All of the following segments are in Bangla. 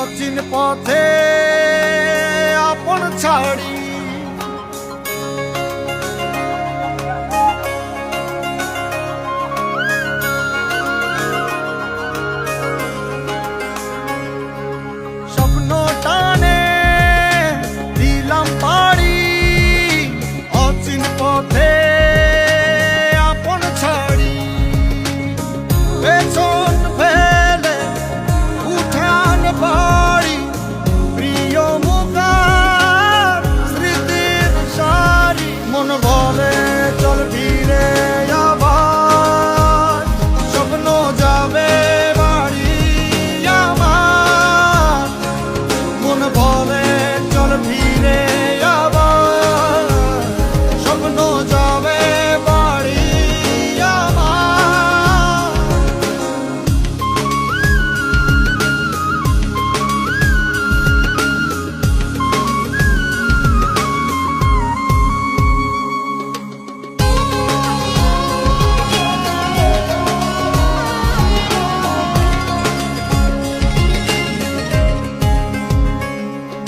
অচিন পথে আপন ছাড়ি স্বপ্ন টানে দিলাম পাড়ি অচিন পথে আপন ছাড়ি পেছন ফেলে উঠান বাড়ি প্রিয় মুখার স্মৃতির সারি মন বলে চল ফিরে আবার স্বপ্ন যাবে বাড়ি আমার মন বলে চল ফিরে আবার স্বপ্ন যাবে বাড়ি আমার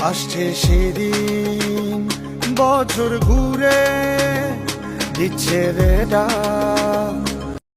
আসছে সেদিন বছর ঘুরে দিচ্ছে রে ডাক